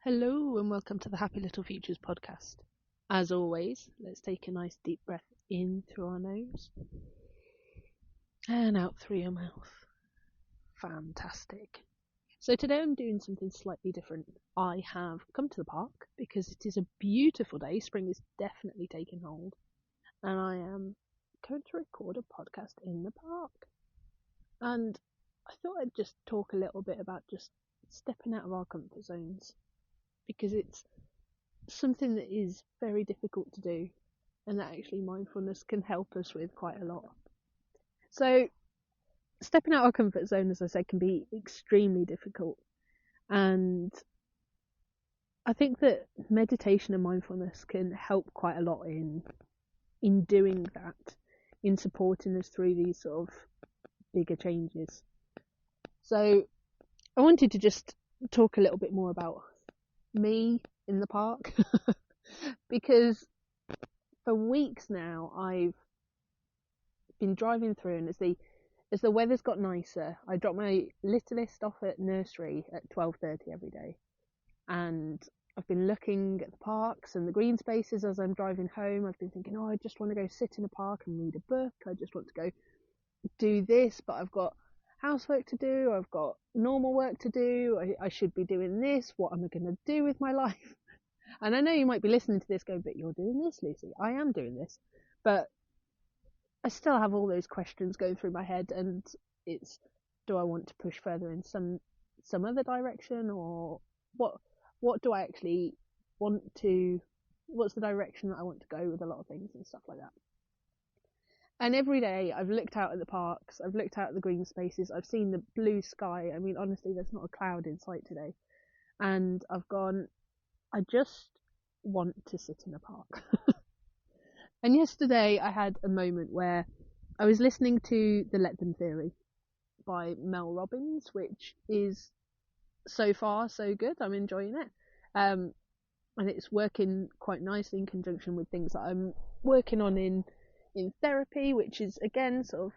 Hello and welcome to the Happy Little Futures podcast. As always, let's take a nice deep breath in through our nose and out through your mouth. Fantastic. So today I'm doing something slightly different. I have come to the park because it is a beautiful day. Spring is definitely taking hold, and I am going to record a podcast in the park. And I thought I'd just talk a little bit about just stepping out of our comfort zones, because it's something that is very difficult to do, and that actually mindfulness can help us with quite a lot. So stepping out of our comfort zone, as I said, can be extremely difficult, and I think that meditation and mindfulness can help quite a lot in doing that, in supporting us through these sort of bigger changes. So I wanted to just talk a little bit more about me in the park because for weeks now I've been driving through, and as the weather's got nicer, I drop my littlest off at nursery at 12:30 every day, and I've been looking at the parks and the green spaces as I'm driving home. I've been thinking, I just want to go sit in a park and read a book. I just want to go do this, but I've got housework to do, I've got normal work to do, I should be doing this, what am I going to do with my life? And I know you might be listening to this going, but you're doing this, Lucy. I am doing this, but I still have all those questions going through my head, and it's, do I want to push further in some other direction, or what do I actually want to, what's the direction that I want to go with a lot of things and stuff like that. And every day I've looked out at the parks, I've looked out at the green spaces, I've seen the blue sky. I mean, honestly, there's not a cloud in sight today. And I've gone, I just want to sit in a park. And yesterday I had a moment where I was listening to The Let Them Theory by Mel Robbins, which is so far so good. I'm enjoying it. And it's working quite nicely in conjunction with things that I'm working on in therapy, which is again sort of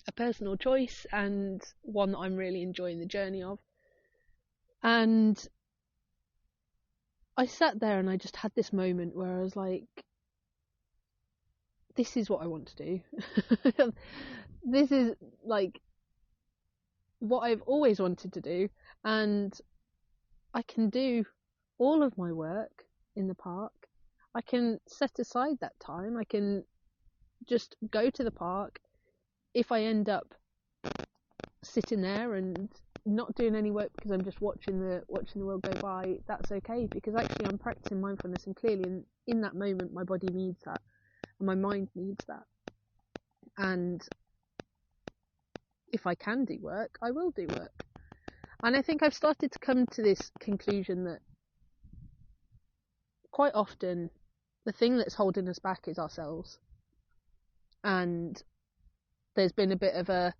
a personal choice and one that I'm really enjoying the journey of. And I sat there and I just had this moment where I was like, this is what I want to do. This is like what I've always wanted to do, and I can do all of my work in the park. I can set aside that time. I can just go to the park. If I end up sitting there and not doing any work because I'm just watching the world go by, that's okay, because actually I'm practicing mindfulness, and clearly in that moment my body needs that and my mind needs that. And if I can do work, I will do work. And I think I've started to come to this conclusion that quite often the thing that's holding us back is ourselves. And there's been a bit of a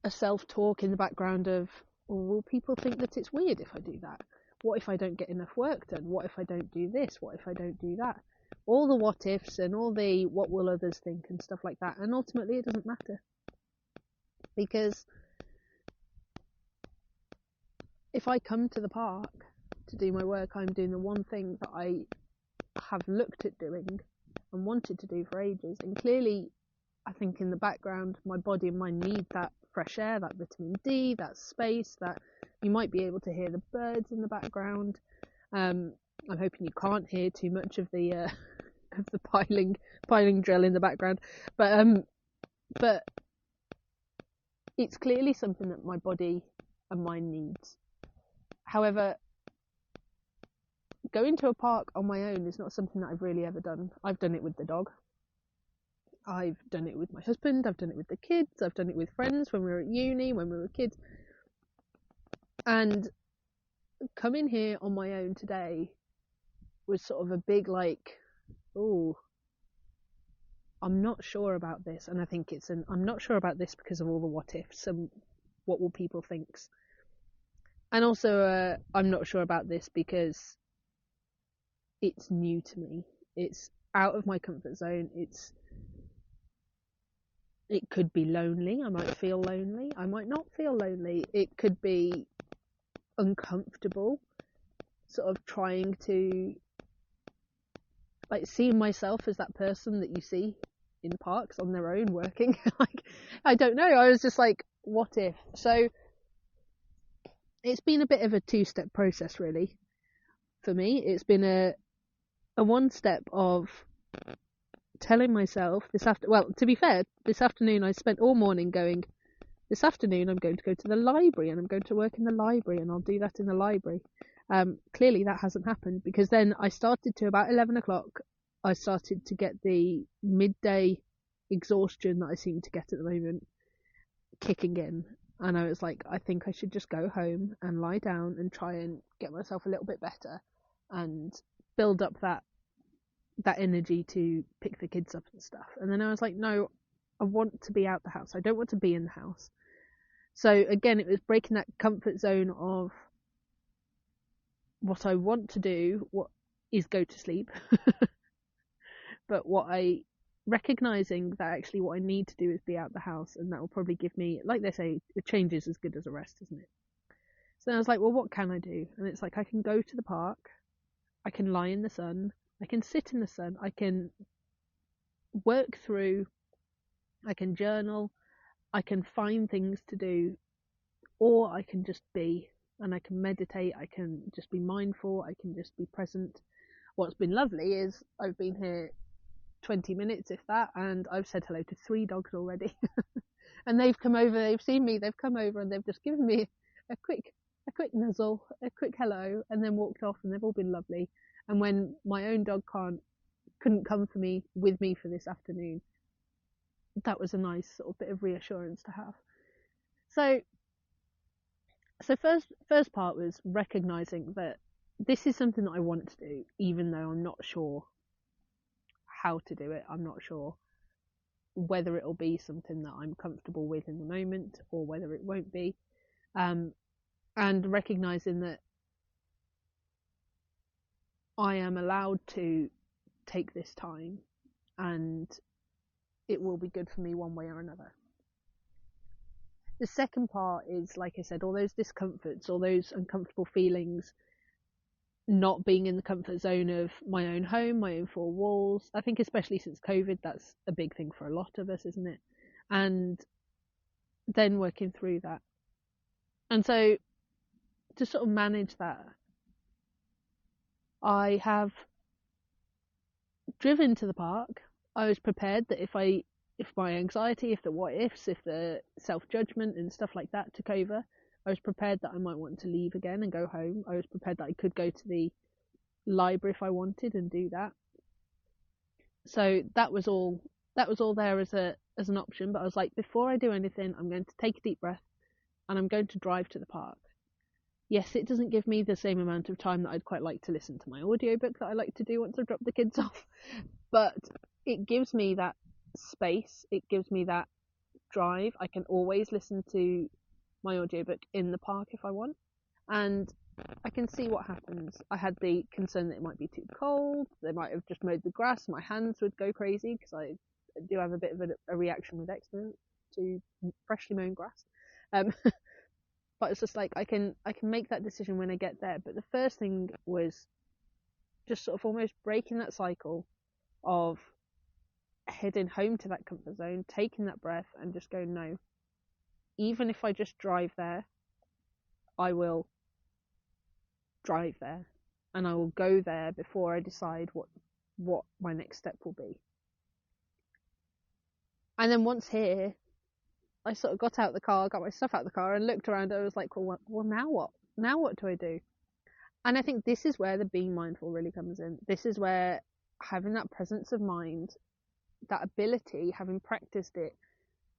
self-talk in the background of, will people think that it's weird if I do that? What if I don't get enough work done? What if I don't do this? What if I don't do that? All the what ifs and all the what will others think and stuff like that. And ultimately it doesn't matter, because if I come to the park to do my work, I'm doing the one thing that I have looked at doing and wanted to do for ages. And clearly I think in the background my body and mind need that fresh air, that vitamin D, that space, that you might be able to hear the birds in the background. I'm hoping you can't hear too much of the of the piling drill in the background, but it's clearly something that my body and mind needs. However, going to a park on my own is not something that I've really ever done. I've done it with the dog, I've done it with my husband, I've done it with the kids, I've done it with friends when we were at uni, when we were kids. And coming here on my own today was sort of a big like, oh, I'm not sure about this. And I think I'm not sure about this because of all the what ifs and what will people think. And also I'm not sure about this because it's new to me. It's out of my comfort zone. It could be lonely. I might feel lonely. I might not feel lonely. It could be uncomfortable. sort of trying to like seeing myself as that person that you see in parks on their own working. Like, I don't know. I was just like, what if? So it's been a bit of a two-step process, really, for me. It's been a one step of telling myself to be fair, this afternoon I spent all morning going, this afternoon I'm going to go to the library and I'm going to work in the library and I'll do that in the library. Clearly that hasn't happened, because then I started to about 11 o'clock, I started to get the midday exhaustion that I seem to get at the moment kicking in. And I was like, I think I should just go home and lie down and try and get myself a little bit better and build up that energy to pick the kids up and stuff. And then I was like, no, I want to be out the house. I don't want to be in the house. So again, it was breaking that comfort zone of what I want to do, what is go to sleep, but recognizing that actually what I need to do is be out the house, and that will probably give me, like they say, a change is as good as a rest, isn't it? So then I was like, well, what can I do? And it's like, I can go to the park, I can lie in the sun, I can sit in the sun, I can work through, I can journal, I can find things to do, or I can just be, and I can meditate, I can just be mindful, I can just be present. What's been lovely is I've been here 20 minutes, if that, and I've said hello to 3 dogs already. And they've come over, they've seen me, they've come over and they've just given me a quick nuzzle, a quick hello, and then walked off, and they've all been lovely. And when my own dog couldn't come with me for this afternoon, that was a nice sort of bit of reassurance to have. So first part was recognizing that this is something that I want to do, even though I'm not sure how to do it. I'm not sure whether it'll be something that I'm comfortable with in the moment or whether it won't be. And recognizing that I am allowed to take this time and it will be good for me one way or another. The second part is, like I said, all those discomforts, all those uncomfortable feelings, not being in the comfort zone of my own home, my own 4 walls. I think especially since COVID, that's a big thing for a lot of us, isn't it? And then working through that. And so to sort of manage that, I have driven to the park. I was prepared that if my anxiety, if the what ifs, if the self-judgment and stuff like that took over, I was prepared that I might want to leave again and go home. I was prepared that I could go to the library if I wanted and do that. So that was all there as an option. But I was like, before I do anything, I'm going to take a deep breath and I'm going to drive to the park. Yes, it doesn't give me the same amount of time that I'd quite like to listen to my audiobook that I like to do once I've dropped the kids off, but it gives me that space, it gives me that drive. I can always listen to my audiobook in the park if I want, and I can see what happens. I had the concern that it might be too cold, they might have just mowed the grass, my hands would go crazy because I do have a bit of a reaction with eczema to freshly mown grass. But it's just like I can make that decision when I get there. But the first thing was just sort of almost breaking that cycle of heading home to that comfort zone, taking that breath and just going, no, even if I just drive there, I will drive there and I will go there before I decide what my next step will be. And then once here, I sort of got out the car, got my stuff out the car and looked around. I was like, well, now what? Now what do I do? And I think this is where the being mindful really comes in. This is where having that presence of mind, that ability, having practiced it,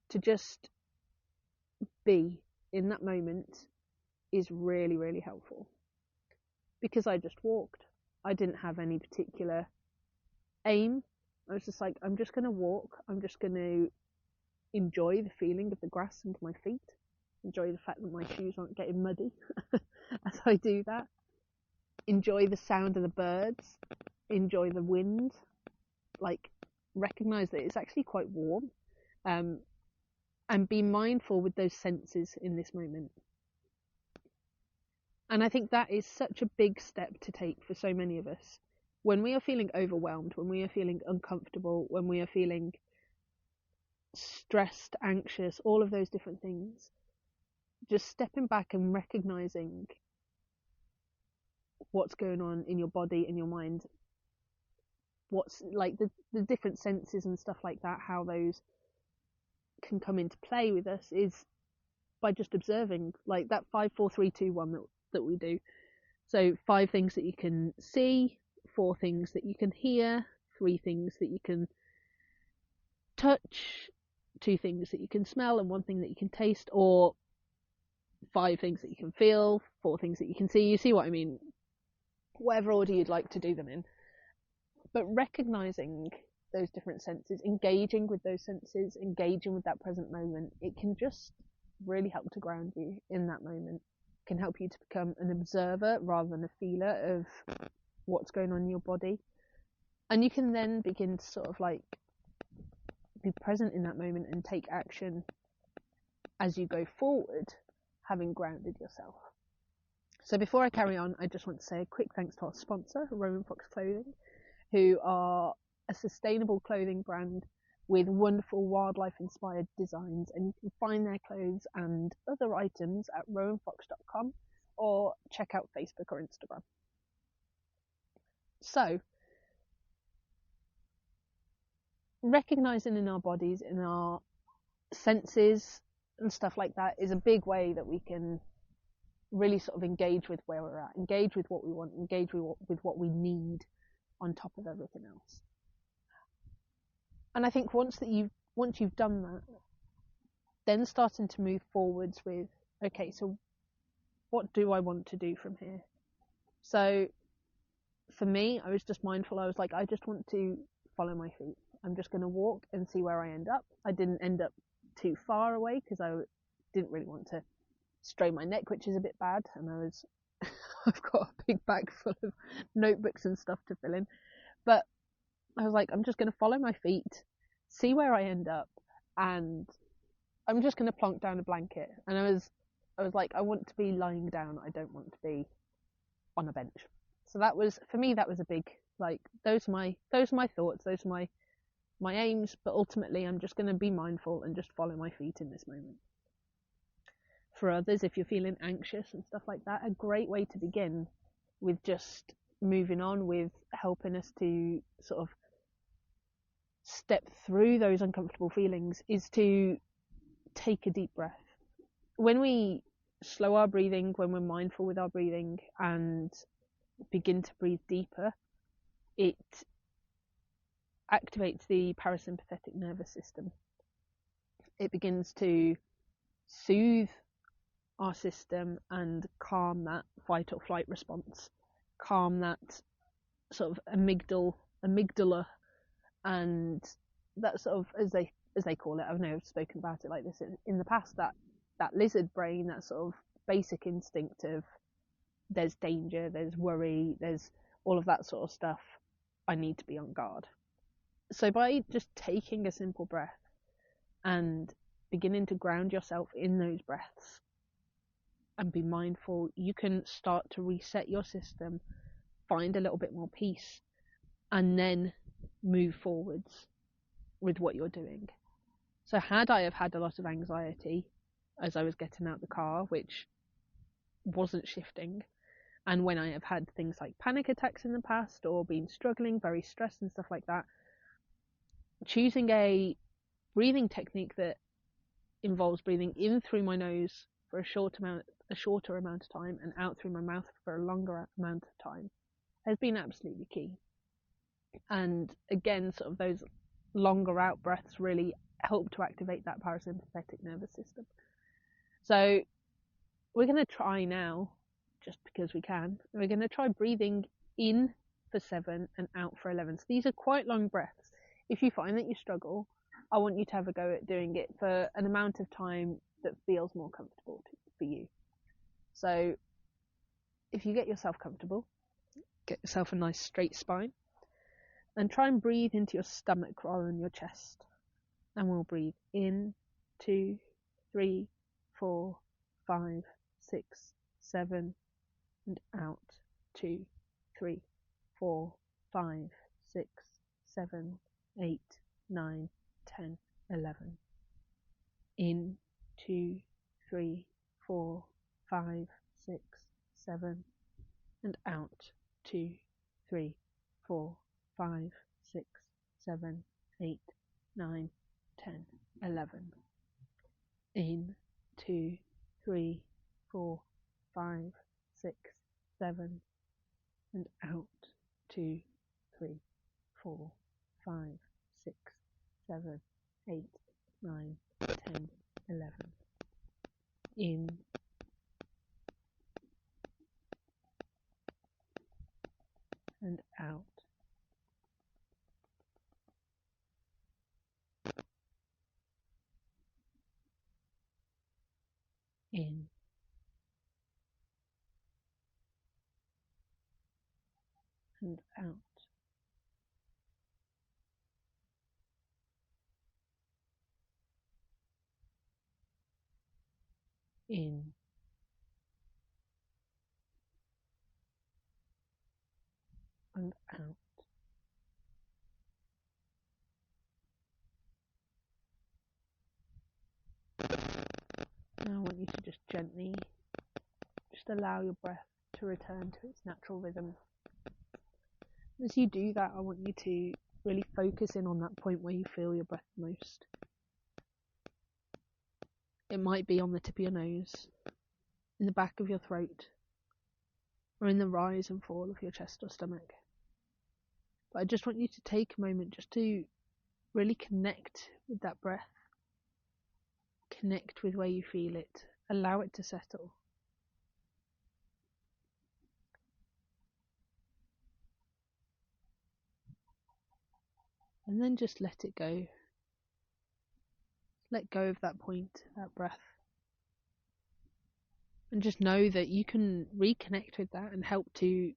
to just be in that moment is really, really helpful. Because I just walked. I didn't have any particular aim. I was just like, I'm just going to walk. I'm just going to enjoy the feeling of the grass under my feet, enjoy the fact that my shoes aren't getting muddy as I do that, enjoy the sound of the birds, enjoy the wind, like recognize that it's actually quite warm, and be mindful with those senses in this moment. And I think that is such a big step to take for so many of us. When we are feeling overwhelmed, when we are feeling uncomfortable, when we are feeling stressed, anxious, all of those different things, just stepping back and recognizing what's going on in your body and your mind, what's like the different senses and stuff like that, how those can come into play with us, is by just observing, like that 5 4 3 2 1 that we do. So 5 things that you can see, 4 things that you can hear, 3 things that you can touch, 2 things that you can smell, and 1 thing that you can taste, or 5 things that you can feel, 4 things that you can see. You see what I mean? Whatever order you'd like to do them in. But recognizing those different senses, engaging with those senses, engaging with that present moment, it can just really help to ground you in that moment. It can help you to become an observer rather than a feeler of what's going on in your body. And you can then begin to sort of like be present in that moment and take action as you go forward, having grounded yourself. So before I carry on, I just want to say a quick thanks to our sponsor, Roman Fox Clothing, who are a sustainable clothing brand with wonderful wildlife inspired designs, and you can find their clothes and other items at rowanfox.com or check out Facebook or Instagram. So recognizing in our bodies, in our senses and stuff like that, is a big way that we can really sort of engage with where we're at, engage with what we want, engage with what we need on top of everything else. And I think once you've done that, then starting to move forwards with, okay, so what do I want to do from here? So for me, I was just mindful. I was like, I just want to follow my feet. I'm just going to walk and see where I end up. I didn't end up too far away because I didn't really want to strain my neck, which is a bit bad. And I've got a big bag full of notebooks and stuff to fill in. But I was like, I'm just going to follow my feet, see where I end up, and I'm just going to plonk down a blanket. And I was like, I want to be lying down. I don't want to be on a bench. So that was, for me, that was a big, like, those are my thoughts, those are my aims. But ultimately, I'm just going to be mindful and just follow my feet in this moment. For others, if you're feeling anxious and stuff like that, a great way to begin with just moving on, with helping us to sort of step through those uncomfortable feelings, is to take a deep breath. When we slow our breathing, when we're mindful with our breathing and begin to breathe deeper, it activates the parasympathetic nervous system. It begins to soothe our system and calm that fight or flight response, calm that sort of amygdala, and that sort of, as they call it, I've never spoken about it like this in the past, that lizard brain, that sort of basic instinct of there's danger, there's worry, there's all of that sort of stuff. I need to be on guard. So by just taking a simple breath and beginning to ground yourself in those breaths and be mindful, you can start to reset your system, find a little bit more peace, and then move forwards with what you're doing. So had I have had a lot of anxiety as I was getting out the car, which wasn't shifting, and when I have had things like panic attacks in the past or been struggling, very stressed and stuff like that, choosing a breathing technique that involves breathing in through my nose for a shorter amount of time and out through my mouth for a longer amount of time has been absolutely key. And again, sort of those longer out breaths really help to activate that parasympathetic nervous system. So we're going to try now, just because we can, we're going to try breathing in for 7 and out for 11. So these are quite long breaths. If you find that you struggle, I want you to have a go at doing it for an amount of time that feels more comfortable for you. So if you get yourself comfortable, get yourself a nice straight spine, and try and breathe into your stomach rather than your chest. And we'll breathe in, 2, 3, 4, 5, 6, 7, and out. 2, 3, 4, 5, 6, 7, 8, 9, 10, 11. In. 2, 3, 4, 5, 6, 7, and out. 2, 3, 4, 5, 6, 7, 8, 9, 10, 11. In. 2, 3, 4, 5, 6, 7, and out. 2, 3, 4, 5, 6, 7, 8, 9, 10, 11. In. And out. In. And out. In. And out. Now I want you to just gently allow your breath to return to its natural rhythm. As you do that, I want you to really focus in on that point where you feel your breath most. It might be on the tip of your nose, in the back of your throat, or in the rise and fall of your chest or stomach. But I just want you to take a moment just to really connect with that breath. Connect with where you feel it. Allow it to settle. And then just let it go. Let go of that point, that breath. And just know that you can reconnect with that and help to,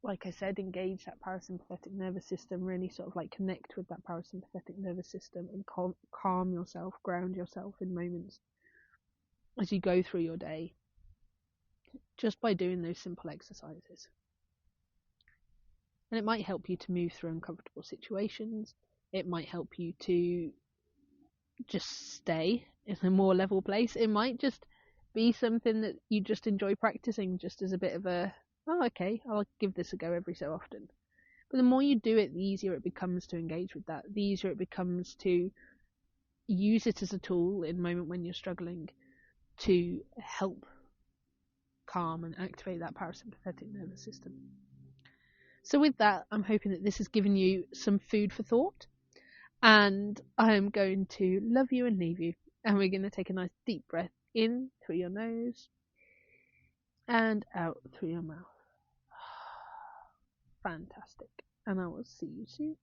like I said, engage that parasympathetic nervous system, really sort of like connect with that parasympathetic nervous system and calm yourself, ground yourself in moments as you go through your day, just by doing those simple exercises. And it might help you to move through uncomfortable situations. It might help you to just stay in a more level place. It might just be something that you just enjoy practicing, just as a bit of a, oh, okay, I'll give this a go every so often. But the more you do it, the easier it becomes to engage with that. The easier it becomes to use it as a tool in a moment when you're struggling to help calm and activate that parasympathetic nervous system. So with that, I'm hoping that this has given you some food for thought. And I'm going to love you and leave you. And we're going to take a nice deep breath in through your nose and out through your mouth. Fantastic. And I will see you soon.